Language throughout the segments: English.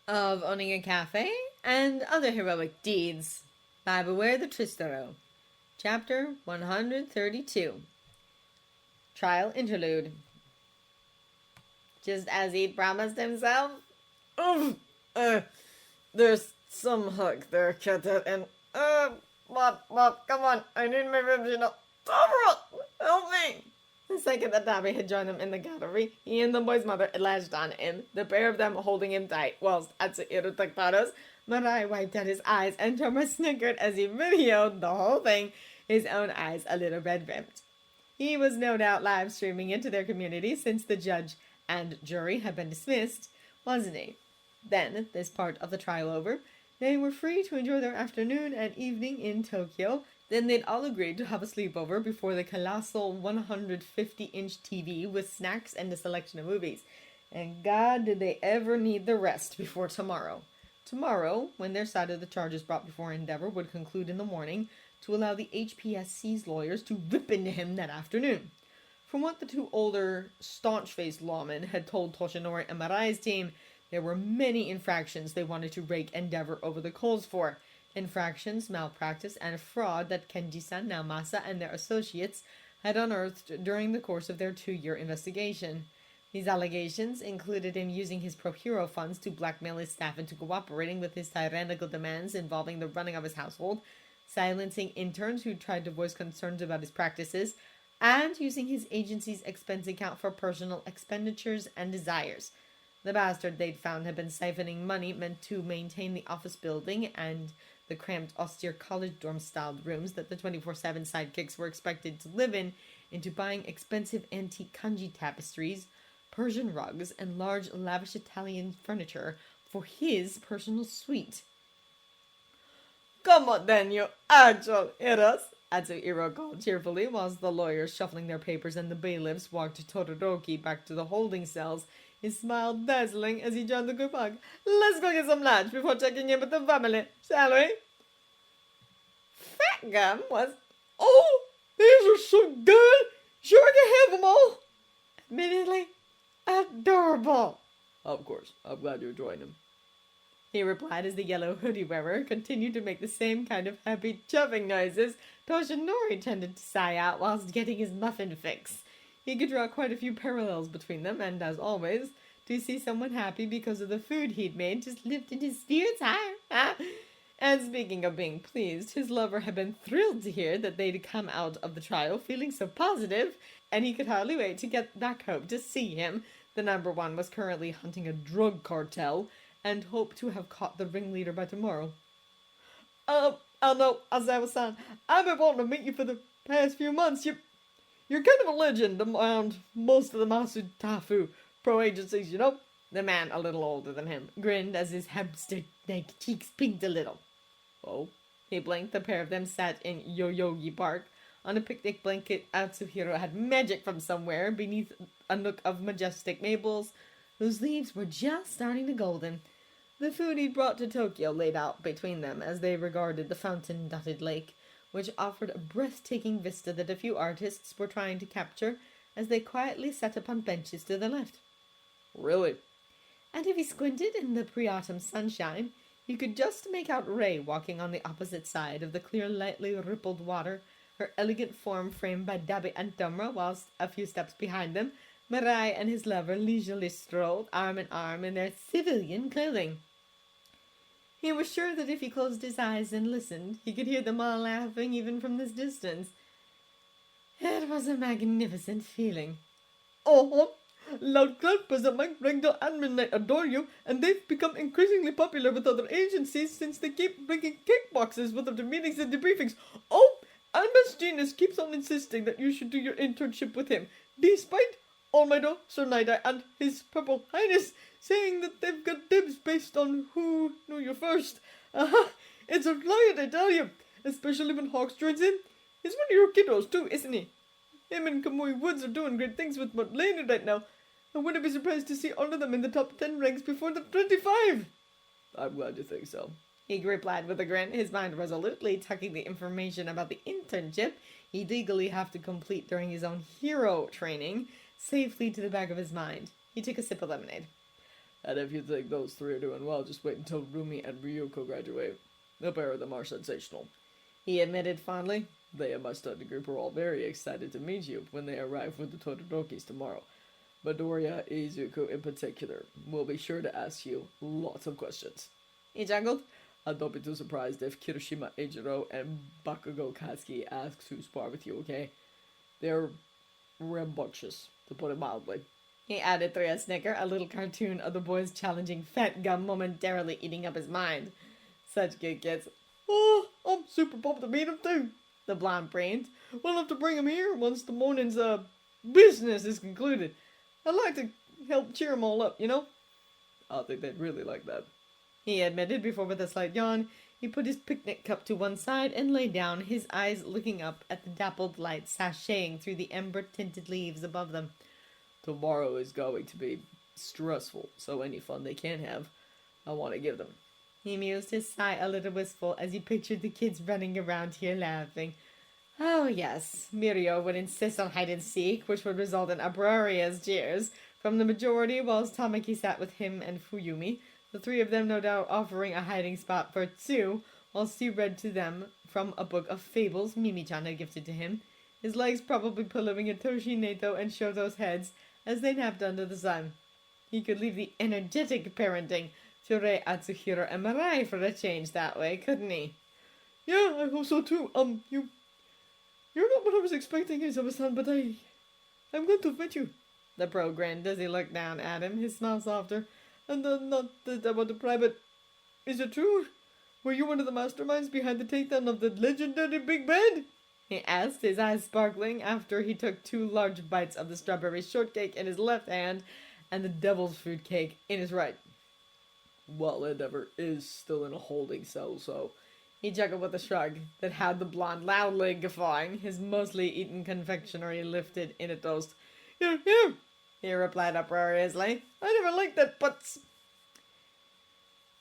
of owning a cafe and other heroic deeds by Beware the Tristero. Chapter 132. Trial Interlude. Just as he'd promised himself. Oof! There's some hook there, Cadet, and, Bob, come on, I need my ribs, help me! The second that Dobby had joined them in the gallery, he and the boy's mother lashed on him, the pair of them holding him tight, whilst Atsuhiro took photos. Marai wiped at his eyes, and Toma snickered as he videoed the whole thing, his own eyes a little red-rimmed. He was no doubt live streaming into their community since the judge and jury had been dismissed, wasn't he? Then, this part of the trial over, they were free to enjoy their afternoon and evening in Tokyo. Then they'd all agreed to have a sleepover before the colossal 150-inch TV with snacks and a selection of movies. And God, did they ever need the rest before tomorrow. Tomorrow, when their side of the charges brought before Endeavor would conclude in the morning, to allow the HPSC's lawyers to rip into him that afternoon. From what the two older, staunch-faced lawmen had told Toshinori and Marai's team, there were many infractions they wanted to rake Endeavor over the coals for. Infractions, malpractice, and fraud that Kenji-san, Naomasa, and their associates had unearthed during the course of their 2-year investigation. These allegations included him using his Pro Hero funds to blackmail his staff into cooperating with his tyrannical demands involving the running of his household, silencing interns who tried to voice concerns about his practices, and using his agency's expense account for personal expenditures and desires. The bastard they'd found had been siphoning money meant to maintain the office building and the cramped, austere college dorm-styled rooms that the 24/7 sidekicks were expected to live in, into buying expensive antique kanji tapestries, Persian rugs, and large, lavish Italian furniture for his personal suite. Come on then, you actual hitters, Atsuhiro called cheerfully, whilst the lawyers, shuffling their papers, and the bailiffs walked Todoroki back to the holding cells, his smile dazzling as he joined the group hug. Let's go get some lunch before checking in with the family, shall we? Fat Gum was, oh, these are so good! Sure I can have them all! Admittedly, adorable! Of course, I'm glad you enjoyed them, he replied as the yellow hoodie wearer continued to make the same kind of happy chuffing noises Toshinori tended to sigh out whilst getting his muffin fix. He could draw quite a few parallels between them, and as always, to see someone happy because of the food he'd made just lifted his spirits higher. And speaking of being pleased, his lover had been thrilled to hear that they'd come out of the trial feeling so positive, and he could hardly wait to get back home to see him. The number one was currently hunting a drug cartel, and hoped to have caught the ringleader by tomorrow. I know, Aizawa-san, I've been wanting to meet you for the past few months. You're kind of a legend around most of the Masu Tafu pro agencies, you know? The man, a little older than him, grinned as his hamster-neck cheeks pinked a little. Oh? He blinked. The pair of them sat in Yoyogi Park. On a picnic blanket, Atsuhiro had magic from somewhere beneath a nook of majestic maples, whose leaves were just starting to golden. The food he'd brought to Tokyo laid out between them as they regarded the fountain-dotted lake, which offered a breathtaking vista that a few artists were trying to capture as they quietly sat upon benches to the left. Really? And if he squinted in the pre-autumn sunshine, you could just make out Ray walking on the opposite side of the clear, lightly rippled water, her elegant form framed by Dabi and Tomra, whilst a few steps behind them, Marai and his lover leisurely strolled, arm in arm, in their civilian clothing. He was sure that if he closed his eyes and listened, he could hear them all laughing even from this distance. It was a magnificent feeling. Oh, Loud Cloud Present Ragdoll and Midnight adore you, and they've become increasingly popular with other agencies since they keep bringing cake boxes with them to meetings and debriefings. Oh, and Miss Genius keeps on insisting that you should do your internship with him, despite Almighty Sir Night-Eye and His Purple Highness saying that they've got dibs based on who knew you first. It's a riot, I tell you, especially when Hawks joins in. He's one of your kiddos too, isn't he? Him and Kamui Woods are doing great things with Mutlane right now. I wouldn't be surprised to see all of them in the top 10 ranks before the 25. I'm glad you think so, he replied with a grin, his mind resolutely tucking the information about the internship he'd legally have to complete during his own hero training safely to the back of his mind. He took a sip of lemonade. And if you think those three are doing well, just wait until Rumi and Ryuko graduate. The pair of them are sensational," he admitted fondly. "They and my study group are all very excited to meet you when they arrive with the Todorokis tomorrow. Midoriya Izuku in particular will be sure to ask you lots of questions." He chuckled. "And don't be too surprised if Kirishima Eijiro and Bakugo Katsuki asks who spar with you, okay? They're rambunctious, to put it mildly," he added through a snicker, a little cartoon of the boys challenging fat gum momentarily eating up his mind. "Such good kids." "Oh, I'm super pumped to meet him too," the blonde brained. "We'll have to bring him here once the morning's business is concluded. I'd like to help cheer them all up, you know?" "I think they'd really like that," he admitted before, with a slight yawn, he put his picnic cup to one side and lay down, his eyes looking up at the dappled light sashaying through the ember-tinted leaves above them. "Tomorrow is going to be stressful, so any fun they can have, I want to give them." He mused, his sigh a little wistful as he pictured the kids running around here laughing. Oh yes, Mirio would insist on hide-and-seek, which would result in uproarious jeers from the majority, whilst Tamaki sat with him and Fuyumi, the three of them no doubt offering a hiding spot for two, whilst he read to them from a book of fables Mimi-chan had gifted to him, his legs probably pillowing at Toshi, Neto, and Shoto's heads as they napped under the sun. He could leave the energetic parenting to Rei, Atsuhiro, and Mirai for a change that way, couldn't he? "Yeah, I hope so too. You're not what I was expecting, Aizawa-san, but I'm going to fit you." The pro grinned as he looked down at him, his smile softer. "And not that I want to pry, but is it true? Were you one of the masterminds behind the takedown of the legendary Big Bad?" he asked, his eyes sparkling after he took 2 large bites of the strawberry shortcake in his left hand and the devil's food cake in his right. "Well, Endeavor is still in a holding cell, so..." He chuckled with a shrug that had the blonde loudly guffawing, his mostly eaten confectionery lifted in a toast. "Here, here," he replied uproariously. "I never liked that putz."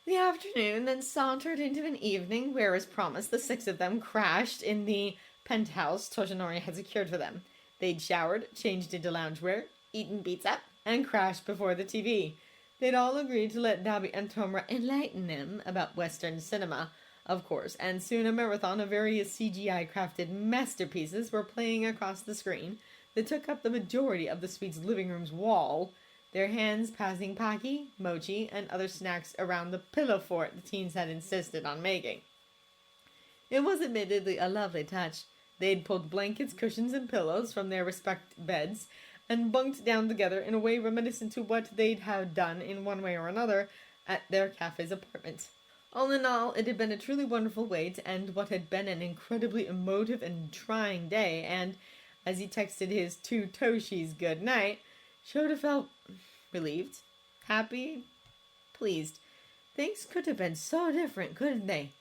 The afternoon then sauntered into an evening where, as promised, the 6 of them crashed in the penthouse Toshinori had secured for them. They'd showered, changed into loungewear, eaten pizza, and crashed before the TV. They'd all agreed to let Dabi and Tomura enlighten them about Western cinema, of course, and soon a marathon of various CGI-crafted masterpieces were playing across the screen that took up the majority of the suite's living room's wall, their hands passing Paki, mochi, and other snacks around the pillow fort the teens had insisted on making. It was admittedly a lovely touch. They'd pulled blankets, cushions, and pillows from their respective beds and bunked down together in a way reminiscent to what they'd have done in one way or another at their cafe's apartment. All in all, it had been a truly wonderful way to end what had been an incredibly emotive and trying day, and as he texted his 2 Toshis good night, Shouta felt relieved, happy, pleased. Things could have been so different, couldn't they?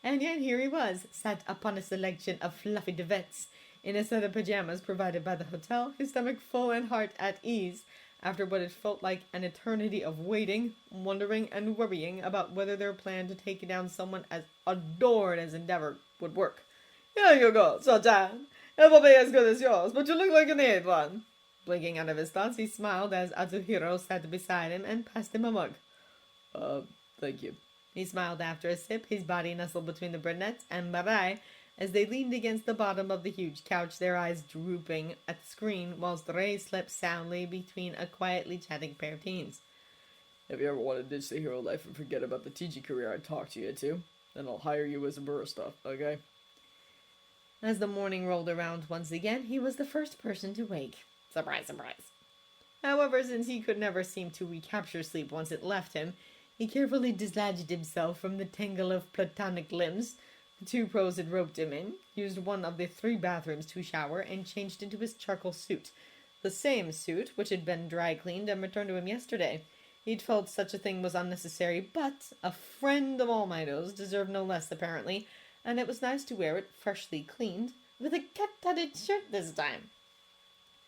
And yet here he was, sat upon a selection of fluffy duvets, in a set of pajamas provided by the hotel, his stomach full and heart at ease, after what had felt like an eternity of waiting, wondering, and worrying about whether their plan to take down someone as adored as Endeavor would work. "Here you go, So-chan. It will be as good as yours, but you look like you need one." Blinking out of his thoughts, he smiled as Atsuhiro sat beside him and passed him a mug. Thank you." He smiled after a sip, his body nestled between the brunettes and Mirai as they leaned against the bottom of the huge couch, their eyes drooping at the screen, whilst Ray slept soundly between a quietly chatting pair of teens. "If you ever want to ditch the hero life and forget about the teaching career I talked to you into, then I'll hire you as a barista, okay?" As the morning rolled around once again, he was the first person to wake. Surprise, surprise. However, since he could never seem to recapture sleep once it left him, he carefully dislodged himself from the tangle of platonic limbs the 2 pros had roped him in, used one of the 3 bathrooms to shower, and changed into his charcoal suit. The same suit which had been dry cleaned and returned to him yesterday. He'd felt such a thing was unnecessary, but a friend of All Mighto's deserved no less, apparently, and it was nice to wear it freshly cleaned, with a cat-tatted shirt this time.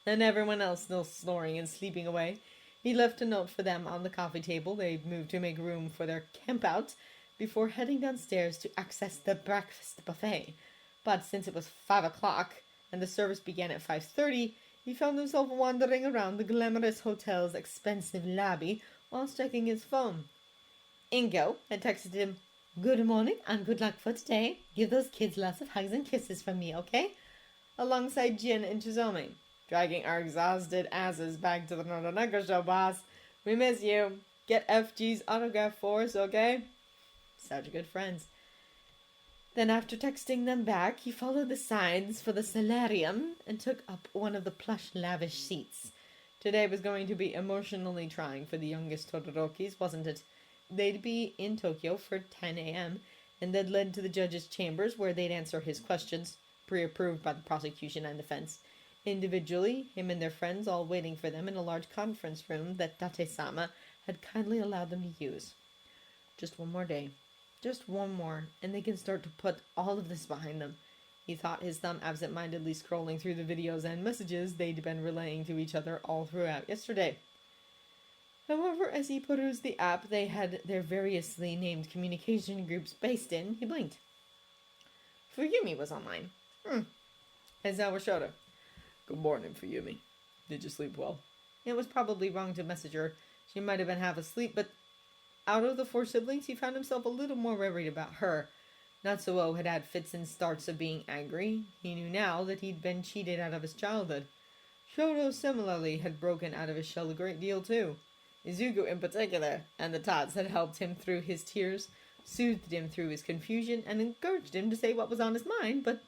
And everyone else still snoring and sleeping away, he left a note for them on the coffee table. They'd moved to make room for their camp-out before heading downstairs to access the breakfast buffet. But since it was 5 o'clock and the service began at 5:30, he found himself wandering around the glamorous hotel's expensive lobby, whilst checking his phone. Ingo had texted him, "Good morning and good luck for today. Give those kids lots of hugs and kisses from me, okay?" alongside Jin and Chizome, dragging our exhausted asses back to the Noranaka show, boss. We miss you. Get FG's autograph for us, okay? Such good friends. Then after texting them back, he followed the signs for the solarium and took up one of the plush lavish seats. Today was going to be emotionally trying for the youngest Todorokis, wasn't it? They'd be in Tokyo for 10 a.m. and then led to the judge's chambers where they'd answer his questions, pre-approved by the prosecution and defense. Individually, him and their friends all waiting for them in a large conference room that Date-sama had kindly allowed them to use. Just one more day. Just one more, and they can start to put all of this behind them. He thought, his thumb absent-mindedly scrolling through the videos and messages they'd been relaying to each other all throughout yesterday. However, as he perused the app they had their variously named communication groups based in, he blinked. Fuyumi was online. Aizawa Shouta. Good morning, Fuyumi. Did you sleep well? It was probably wrong to message her. She might have been half asleep, but out of the four siblings, he found himself a little more worried about her. Natsuo had had fits and starts of being angry. He knew now that he'd been cheated out of his childhood. Shoto similarly had broken out of his shell a great deal too. Izuku in particular, and the tots had helped him through his tears, soothed him through his confusion, and encouraged him to say what was on his mind, but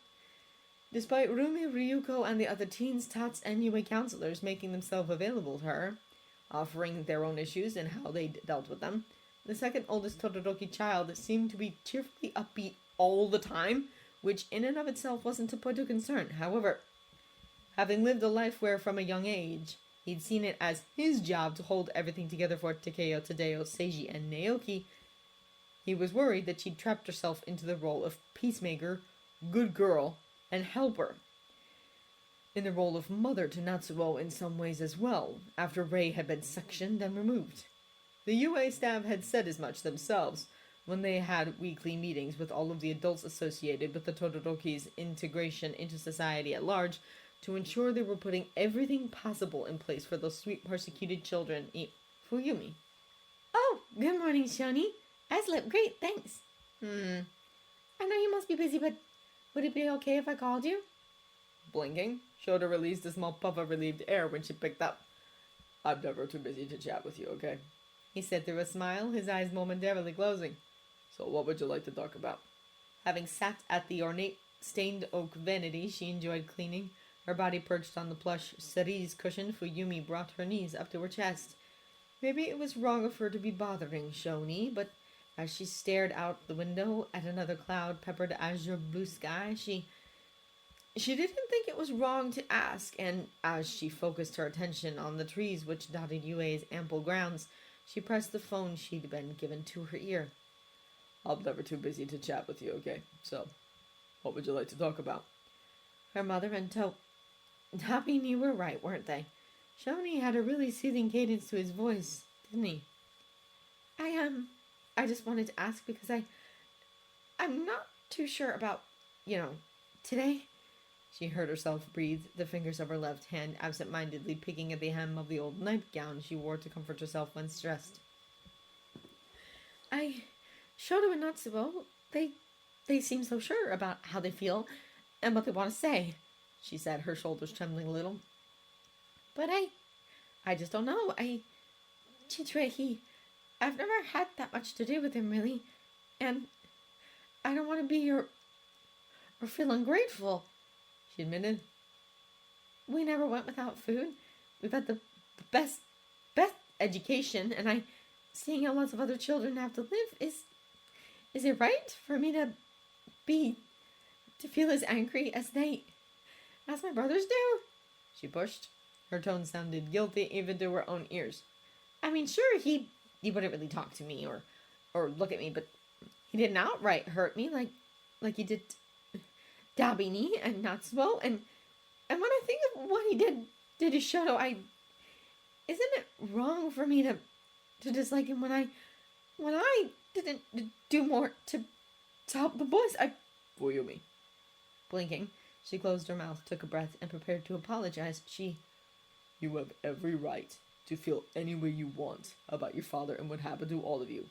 despite Rumi, Ryuko, and the other teens, tots, and UA counselors making themselves available to her, offering their own issues and how they'd dealt with them, the second oldest Todoroki child seemed to be cheerfully upbeat all the time, which in and of itself wasn't a point of concern. However, having lived a life where from a young age he'd seen it as his job to hold everything together for Takeo, Tadeo, Seiji, and Naoki, he was worried that she'd trapped herself into the role of peacemaker, good girl, and helper. In the role of mother to Natsuo in some ways as well, after Rei had been sectioned and removed. The UA staff had said as much themselves when they had weekly meetings with all of the adults associated with the Todoroki's integration into society at large to ensure they were putting everything possible in place for those sweet persecuted children. Fuyumi. "Oh, good morning, Shoni. I slept great, thanks." I know you must be busy, but would it be okay if I called you?" Blinking, Shouta released a small puff of relieved air when she picked up. "I'm never too busy to chat with you, okay?" he said through a smile, his eyes momentarily closing. "So what would you like to talk about?" Having sat at the ornate stained oak vanity she enjoyed cleaning, her body perched on the plush cerise cushion, Fuyumi brought her knees up to her chest. Maybe it was wrong of her to be bothering Shoni, but as she stared out the window at another cloud-peppered azure blue sky, she didn't think it was wrong to ask, and as she focused her attention on the trees which dotted UA's ample grounds, she pressed the phone she'd been given to her ear. "I'm never too busy to chat with you, okay? So, what would you like to talk about?" Her mother and Dabini were right, weren't they? Shoni had a really soothing cadence to his voice, didn't he? I just wanted to ask because I'm not too sure about, today." She heard herself breathe, the fingers of her left hand absent-mindedly picking at the hem of the old nightgown she wore to comfort herself when stressed. Shoto and Natsuo, they seem so sure about how they feel and what they want to say," she said, her shoulders trembling a little. "But I just don't know. Chidre, I've never had that much to do with him, really, and I don't want to be or feel ungrateful," she admitted. "We never went without food. We've had the best education, and seeing how lots of other children have to live, is it right for me to feel as angry as my brothers do?" she pushed. Her tone sounded guilty even to her own ears. "I mean, sure, he wouldn't really talk to me or look at me, but he didn't outright hurt me like he did Dabini and Natsuo, and when I think of what he did to Shoto, isn't it wrong for me to dislike him when I didn't do more to help the boys? Fuyumi. Blinking, she closed her mouth, took a breath, and prepared to apologize. "You have every right to feel any way you want about your father and what happened to all of you.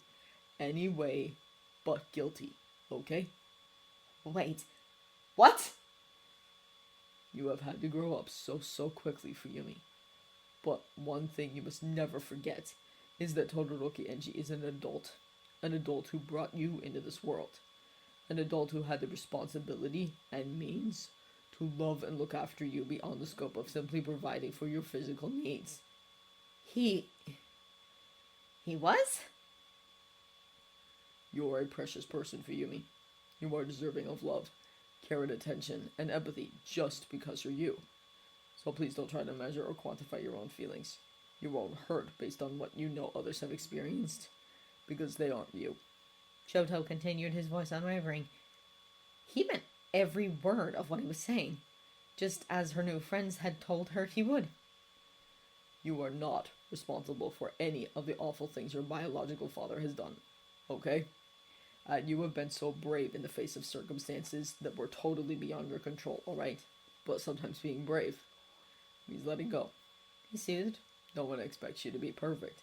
Any way but guilty, okay? Wait, what? You have had to grow up so quickly, Fuyumi. But one thing you must never forget is that Todoroki Enji is an adult who brought you into this world, an adult who had the responsibility and means to love and look after you beyond the scope of simply providing for your physical needs. He was? You are a precious person, Fuyumi. You are deserving of love, care and attention, and empathy just because you're you. So please don't try to measure or quantify your own feelings. Your own hurt based on what you know others have experienced, because they aren't you. Shoto continued, his voice unwavering. He meant every word of what he was saying, just as her new friends had told her he would. You are not responsible for any of the awful things your biological father has done, okay? You have been so brave in the face of circumstances that were totally beyond your control, alright? But sometimes being brave means letting go. He soothed. No one expects you to be perfect.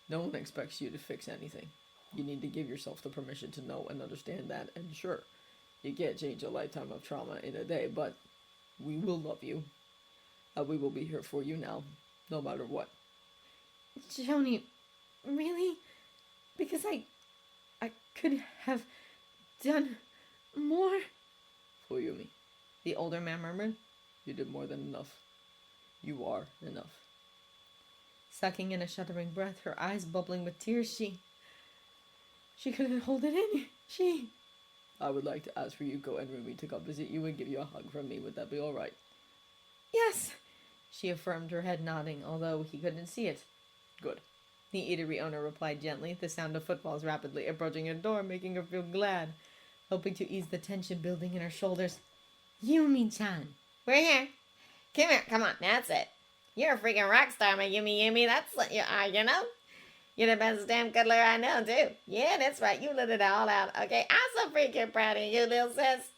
No one expects you to fix anything. You need to give yourself the permission to know and understand that, and sure, you can't change a lifetime of trauma in a day, but we will love you. We will be here for you now, no matter what. Joni, really? Because I could have done more? Fuyumi, The older man murmured. you did more than enough. You are enough. Sucking in a shuddering breath, her eyes bubbling with tears, she couldn't hold it in. I would like to ask for Yuko and Rumi to come visit you and give you a hug from me. Would that be alright? Yes, she affirmed, her head nodding, although he couldn't see it. Good. The eatery owner replied gently, the sound of footfalls rapidly approaching her door, making her feel glad, hoping to ease the tension building in her shoulders. Yumi-chan. We're here. Come here, come on, that's it. You're a freaking rock star, my Yumi. That's what you are, you know? You're the best damn cuddler I know, too. Yeah, that's right, you let it all out, okay? I'm so freaking proud of you, little sis.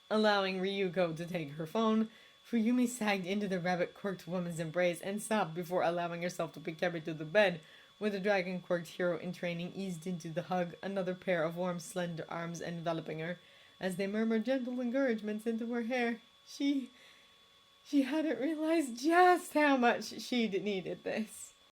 Allowing Ryuko to take her phone, Fuyumi sagged into the rabbit-quirked woman's embrace and sobbed before allowing herself to be carried to the bed, where the dragon-quirked hero in training eased into the hug, another pair of warm, slender arms enveloping her, as they murmured gentle encouragements into her hair. She hadn't realized just how much she'd needed this.